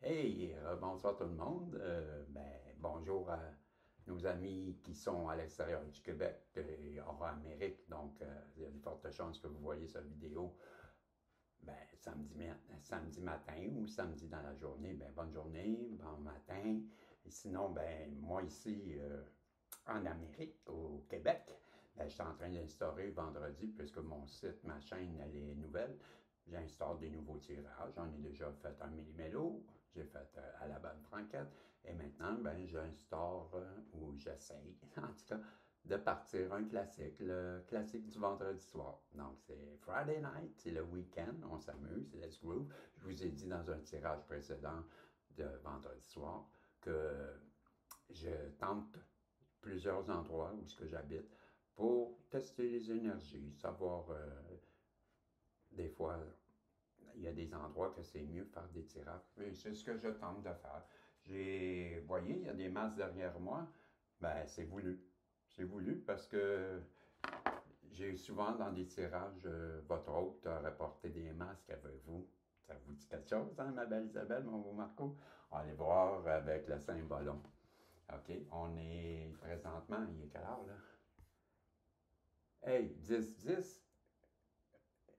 Hey, bonsoir tout le monde. Bonjour à nos amis qui sont à l'extérieur du Québec et hors Amérique. Donc, il y a de fortes chances que vous voyez cette vidéo samedi matin ou samedi dans la journée. Bonne journée, bon matin. Et sinon, moi ici, en Amérique, au Québec, je suis en train d'instaurer vendredi, puisque mon site, ma chaîne, elle est nouvelle. J'instaure des nouveaux tirages. J'en ai déjà fait un millimélo, j'ai fait à la bonne franquette. Et maintenant, j'instaure, ou j'essaye, en tout cas, de partir un classique, le classique du vendredi soir. Donc, c'est Friday night, c'est le week-end, on s'amuse, let's groove. Je vous ai dit dans un tirage précédent de vendredi soir que je tente plusieurs endroits où ce que j'habite pour tester les énergies, savoir des fois il y a des endroits que c'est mieux faire des tirages. C'est ce que je tente de faire. Vous voyez, il y a des masques derrière moi. C'est voulu. C'est voulu parce que j'ai souvent dans des tirages, votre hôte a rapporté des masques avec vous. Ça vous dit quelque chose, hein, ma belle Isabelle, mon beau Marco? On va aller voir avec le Saint-Ballon. OK, on est présentement, il est quelle heure là? Hey, 10-10.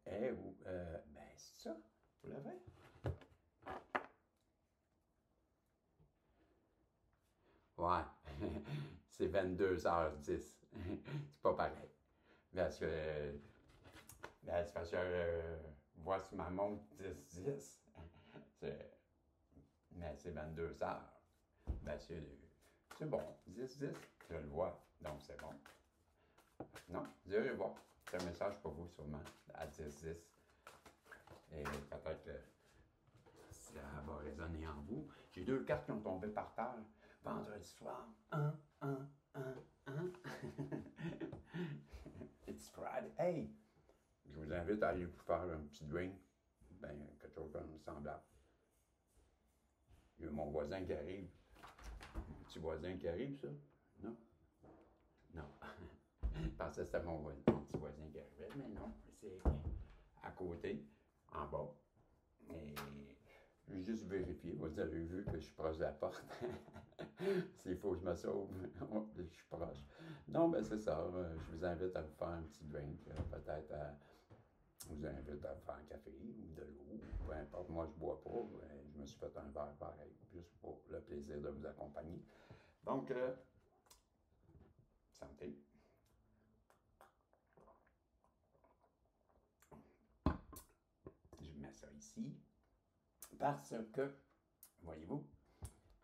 Hey, c'est ça, vous l'avez? Ouais, c'est 22h10. C'est pas pareil. Parce que, c'est parce que, vois sur ma montre 10-10. Mais c'est 22h. C'est bon, 10-10, je le vois, donc c'est bon. Non, vous irez voir. C'est un message pour vous sûrement, à 10-10. Et peut-être que ça va résonner en vous. J'ai deux cartes qui ont tombé par terre. Vendredi soir, 1. It's Friday. Hey! Je vous invite à aller vous faire un petit drink. Quelque chose comme semblable. Il y a mon voisin qui arrive. Un petit voisin qui arrive, ça? Non? Non. Je pensais que c'était mon petit voisin qui arrivait, mais non. C'est à côté, en bas. Et je vais juste vérifier. Vous avez vu que je suis proche de la porte. S'il faut que je me sauve, je suis proche. Non, c'est ça. Je vous invite à vous faire un petit drink. Peut-être je vous invite à vous faire un café ou de l'eau. Peu importe. Moi, je ne bois pas. Je me suis fait un verre pareil, juste pour le plaisir de vous accompagner. Donc, santé. Je mets ça ici. Parce que, voyez-vous,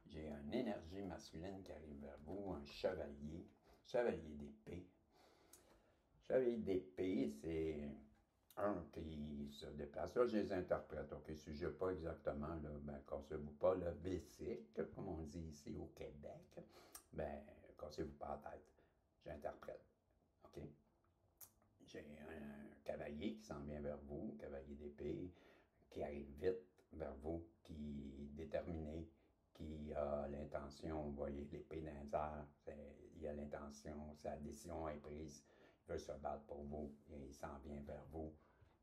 j'ai une énergie masculine qui arrive vers vous, un chevalier d'épée. Chevalier d'épée, c'est un qui se déplace. Là, je les interprète, OK? Si je n'ai pas exactement, là, cassez-vous pas le basic, comme on dit ici au Québec. Cassez-vous pas la tête. J'interprète, OK? J'ai un cavalier qui s'en vient vers vous, un cavalier d'épée, qui arrive vite vers vous, qui est déterminé, qui a l'intention, vous voyez l'épée dans les airs, il a l'intention, sa décision est prise, il veut se battre pour vous, et il s'en vient vers vous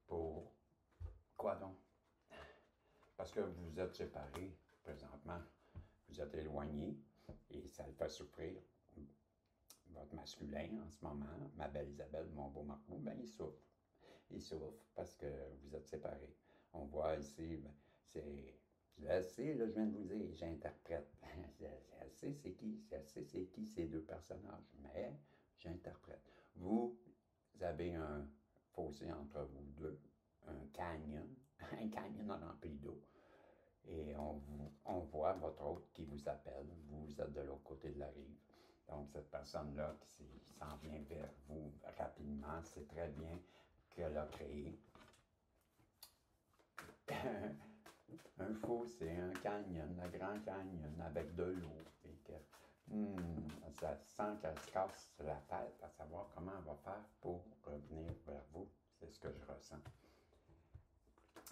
pour quoi donc? Parce que vous êtes séparés présentement, vous êtes éloignés, et ça le fait souffrir. Votre masculin en ce moment, ma belle Isabelle, mon beau Marco, il souffre. Il souffre parce que vous êtes séparés. On voit ici, je sais, là, je viens de vous dire, j'interprète. Je sais c'est qui ces deux personnages, mais j'interprète. Vous avez un fossé entre vous deux, un canyon rempli d'eau. Et on voit votre hôte qui vous appelle. Vous êtes de l'autre côté de la rive. Donc, cette personne-là qui s'en vient vers vous rapidement, c'est très bien qu'elle a créé un fossé, un canyon, un grand canyon avec de l'eau. Et que ça sent qu'elle se casse la tête à savoir comment elle va faire pour revenir vers vous. C'est ce que je ressens.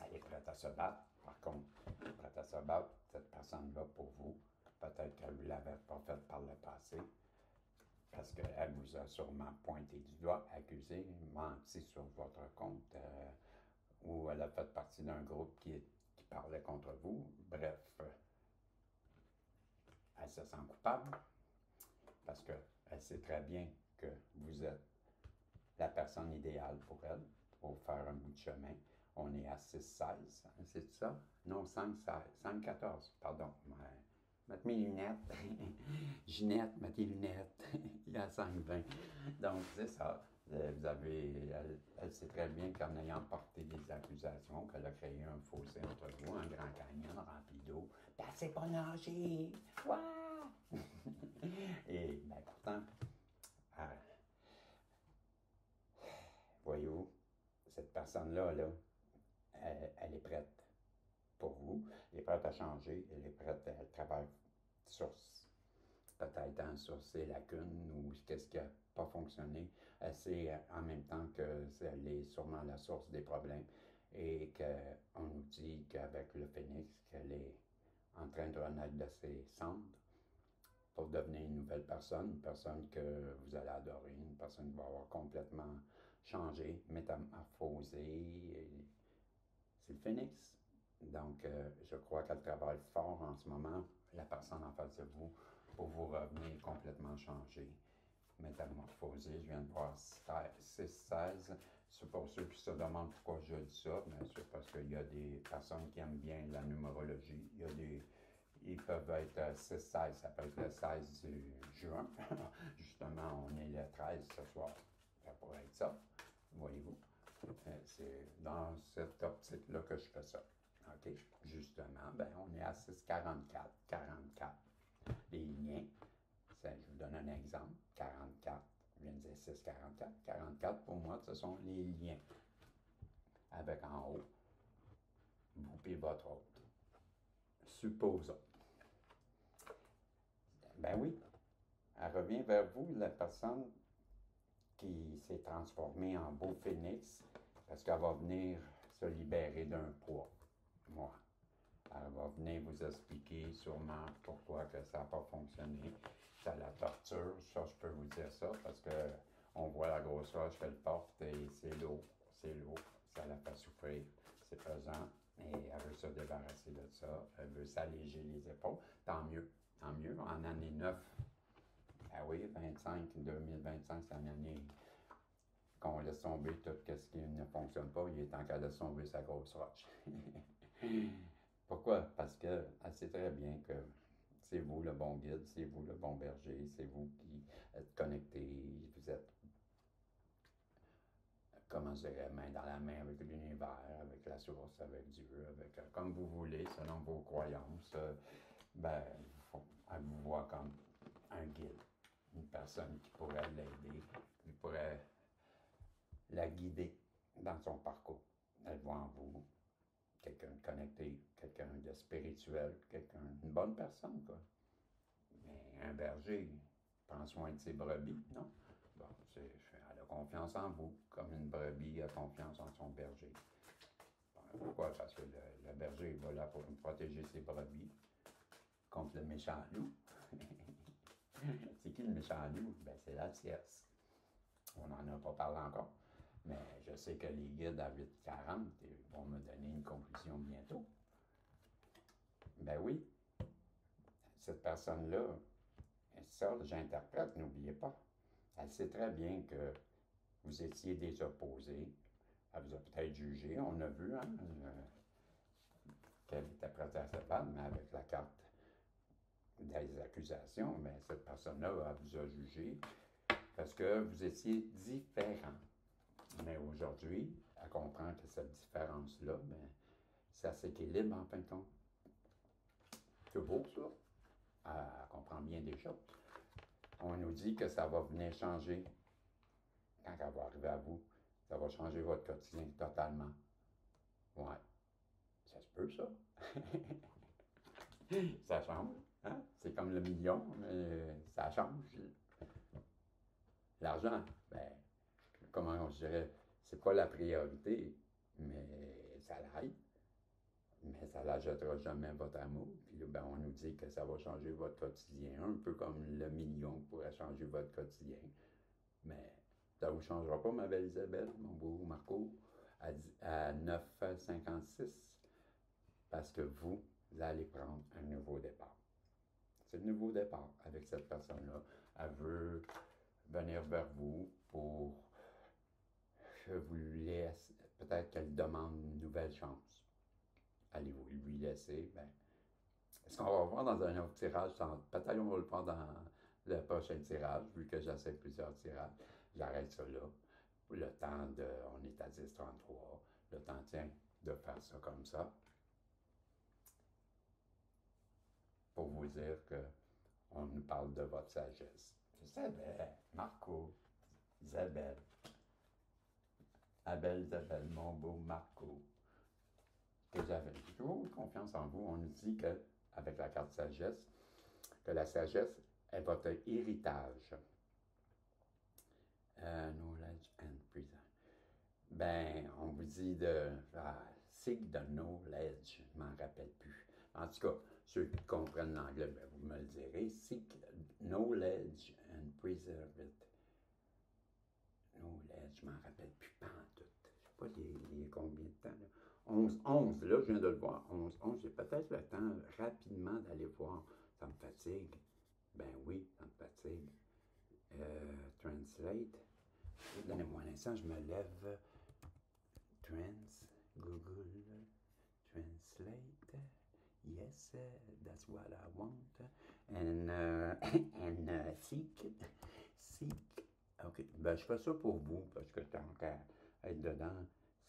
Elle est prête à se battre, par contre. Elle est prête à se battre, cette personne-là, pour vous. Peut-être qu'elle ne l'avait pas fait par le passé, parce qu'elle vous a sûrement pointé du doigt, accusé, menti sur votre compte, ou elle a fait partie d'un groupe qui parlait contre vous. Bref, se sent coupable parce qu'elle sait très bien que vous êtes la personne idéale pour elle, pour faire un bout de chemin. On est à 6-16, c'est ça? Non, 5-14, pardon. Mettre mes lunettes. Ginette, mets tes lunettes. Il y a 5-20. Donc, c'est ça. Vous avez, elle sait très bien qu'en ayant porté des accusations, qu'elle a créé un fossé entre vous, un grand canyon rempli d'eau. Ben, c'est pas nager! Waouh! Et, ben, pourtant, voyez-vous, cette personne-là, là, elle est prête pour vous. Elle est prête à changer. Elle est prête à travailler sur peut-être sur ses lacunes ou qu'est-ce qui n'a pas fonctionné. Elle sait en même temps que elle est sûrement la source des problèmes et qu'on nous dit qu'avec le phénix, qu'elle est en train de renaître de ses cendres pour devenir une nouvelle personne, une personne que vous allez adorer, une personne qui va avoir complètement changé, métamorphosé. C'est le phénix. Donc, je crois qu'elle travaille fort en ce moment, la personne en face de vous, pour vous revenir complètement changé, métamorphosé. Je viens de voir 6-16. C'est pour ceux qui se demandent pourquoi je dis ça, bien sûr, parce qu'il y a des personnes qui aiment bien la numérologie. Ils peuvent être 6-16, ça peut être le 16 juin. Justement, on est le 13 ce soir. Ça pourrait être ça, voyez-vous. C'est dans cette optique-là que je fais ça. OK? Justement, ben, on est à 6,44. 44. Les liens, je vous donne un exemple. 44, je viens de dire 6,44. 44, pour moi, ce sont les liens. Avec en haut, vous et votre autre. Supposons. Ben oui, elle revient vers vous, la personne qui s'est transformée en beau phénix, parce qu'elle va venir se libérer d'un poids. Moi. Elle va venir vous expliquer sûrement pourquoi que ça n'a pas fonctionné. C'est la torture, ça je peux vous dire ça, parce que on voit la grosse roche qu'elle porte et c'est lourd, ça la fait souffrir, c'est pesant, et elle veut se débarrasser de ça, elle veut s'alléger les épaules, tant mieux, en année 9, ah oui, 2025, c'est une année qu'on laisse tomber tout ce qui ne fonctionne pas, il est temps qu'elle laisse tomber sa grosse roche. Pourquoi? Parce qu'elle sait très bien que c'est vous le bon guide, c'est vous le bon berger, c'est vous qui êtes connecté, vous êtes, comment je dirais, main dans la main avec l'univers, avec la source, avec Dieu, avec comme vous voulez, selon vos croyances. Ben, elle vous voit comme un guide, une personne qui pourrait l'aider, qui pourrait la guider dans son parcours. Elle voit en vous quelqu'un de connecté, quelqu'un de spirituel, une bonne personne, quoi. Mais un berger prend soin de ses brebis, non? Bon, elle a confiance en vous, comme une brebis a confiance en son berger. Bon, pourquoi? Parce que le berger va là pour protéger ses brebis contre le méchant loup. C'est qui le méchant loup? Ben, c'est la tierce. On n'en a pas parlé encore. Mais je sais que les guides à 8,40 vont me donner une conclusion bientôt. Ben oui, cette personne-là, ça, j'interprète, n'oubliez pas. Elle sait très bien que vous étiez des opposés. Elle vous a peut-être jugé, on a vu, hein, qu'elle était prête à se battre, mais avec la carte des accusations, mais cette personne-là, elle vous a jugé parce que vous étiez différents. Mais aujourd'hui, elle comprend que cette différence-là, ben, ça s'équilibre en fin de compte. C'est beau, ça. Elle comprend bien des choses. On nous dit que ça va venir changer quand elle va arriver à vous. Ça va changer votre quotidien totalement. Ouais. Ça se peut, ça. Ça change. Hein? C'est comme le million, mais ça change. L'argent, ben, comment on dirait, c'est pas la priorité, mais ça l'aide. Mais ça n'achètera jamais votre amour. Puis là, ben, on nous dit que ça va changer votre quotidien, un peu comme le million pourrait changer votre quotidien. Mais ça ne vous changera pas, ma belle Isabelle, mon beau Marco, à 9,56, parce que vous allez prendre un nouveau départ. C'est le nouveau départ avec cette personne-là. Elle veut venir vers vous pour que vous lui laissez, peut-être qu'elle demande une nouvelle chance. Allez-vous lui laisser? Ben, est-ce qu'on va voir dans un autre tirage? Peut-être qu'on va le prendre dans le prochain tirage, vu que j'essaie plusieurs tirages. J'arrête ça là. Le temps de. On est à 10h33. Le temps, tiens, de faire ça comme ça. Pour vous dire que on nous parle de votre sagesse. Isabelle, Marco, Isabelle. Abel, Isabelle, mon beau Marco. Que j'avais toujours confiance en vous. On nous dit que, avec la carte sagesse, que la sagesse est votre héritage. Knowledge and present. Ben, on vous dit de seek the knowledge, je m'en rappelle plus. En tout cas, ceux qui comprennent l'anglais, ben, vous me le direz. Seek knowledge and preserve it. Knowledge, je m'en rappelle plus, pas en tout. Je ne sais pas les combien de temps. Là. 11, là, je viens de le voir. 11, j'ai peut-être le temps rapidement d'aller voir. Ça me fatigue. Ben oui, ça me fatigue. Translate. Donnez-moi un instant, je me lève. Google, translate. Yes, that's what I want. And seek. OK. Ben, je fais ça pour vous, parce que tant qu'à être dedans,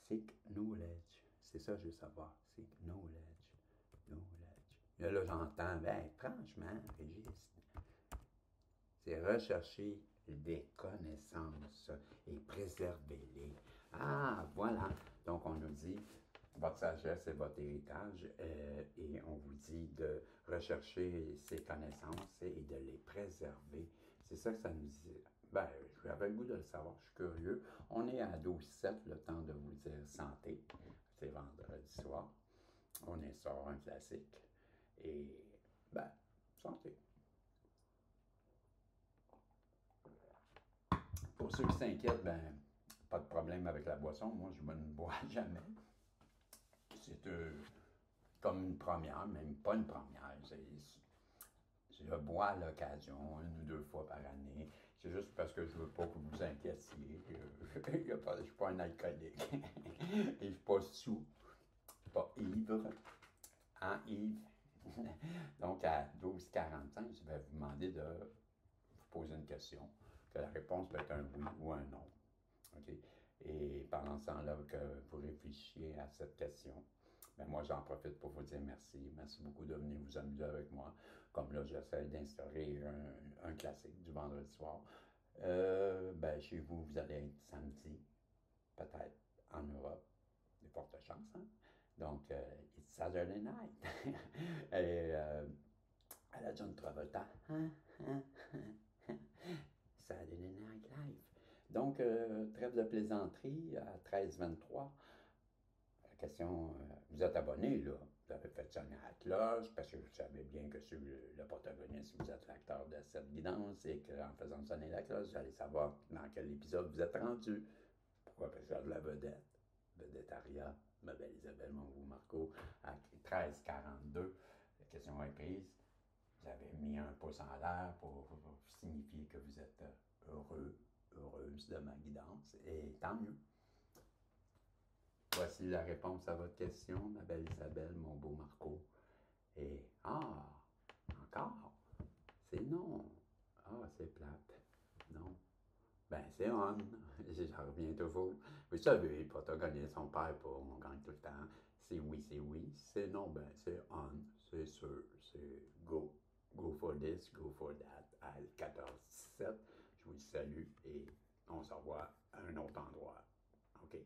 seek knowledge. C'est ça que je veux savoir. Seek knowledge. Et là, j'entends, ben, franchement, Régis, c'est rechercher des connaissances et préserver-les. Ah, voilà. Donc, on nous dit, votre sagesse est votre héritage et on vous dit de rechercher ces connaissances et de les préserver. C'est ça que ça nous dit. Ben, j'avais le goût de le savoir, je suis curieux. On est à 12-7, le temps de vous dire santé. C'est vendredi soir. On est sur un classique. Et, ben, santé. Pour ceux qui s'inquiètent, ben, pas de problème avec la boisson. Moi, je ne bois jamais. C'est comme une première, même pas une première. Je bois à l'occasion, 1 ou 2 fois par année. C'est juste parce que je ne veux pas que vous vous inquiétiez. Je ne suis pas un alcoolique. Et je ne suis pas sous. Je ne suis pas ivre. Hein, Yves? Donc, à 12h45, je vais vous demander de vous poser une question. Que la réponse peut être un oui ou un non. OK? Et pendant ce temps-là, que vous réfléchissiez à cette question, ben moi, j'en profite pour vous dire merci. Merci beaucoup de venir vous amuser avec moi. Comme là, j'essaie d'instaurer un classique du vendredi soir. Ben, chez vous, vous allez être samedi, peut-être en Europe. Il y a fortes chances, hein? Donc, it's Saturday night. Et à la John Travolta. Saturday Night Live. Donc, trêve de plaisanterie à 13h23. La question, vous êtes abonné, là. Vous avez fait sonner à la cloche parce que vous savez bien que sur le protagoniste, vous êtes l'acteur de cette guidance et qu'en faisant sonner la cloche, vous allez savoir dans quel épisode vous êtes rendu. Pourquoi? Parce que j'ai de la vedette. Vedettaria, ma belle Isabelle, mon beau Marco, à 13h42. La question est prise. Vous avez mis un pouce en l'air pour signifier que vous êtes heureux, heureuse de ma guidance, et tant mieux. Voici la réponse à votre question, ma belle Isabelle, mon beau Marco. Et encore, c'est non. Ah, c'est plate. Non. Ben, c'est on. J'en reviens toujours. Vous savez, le protagoniste, on perd pas, on gagne tout le temps. C'est oui, c'est oui. C'est non, ben, c'est on. C'est sûr. C'est go. Go for this, go for that. À 14h17, je vous salue et on se revoit à un autre endroit. OK?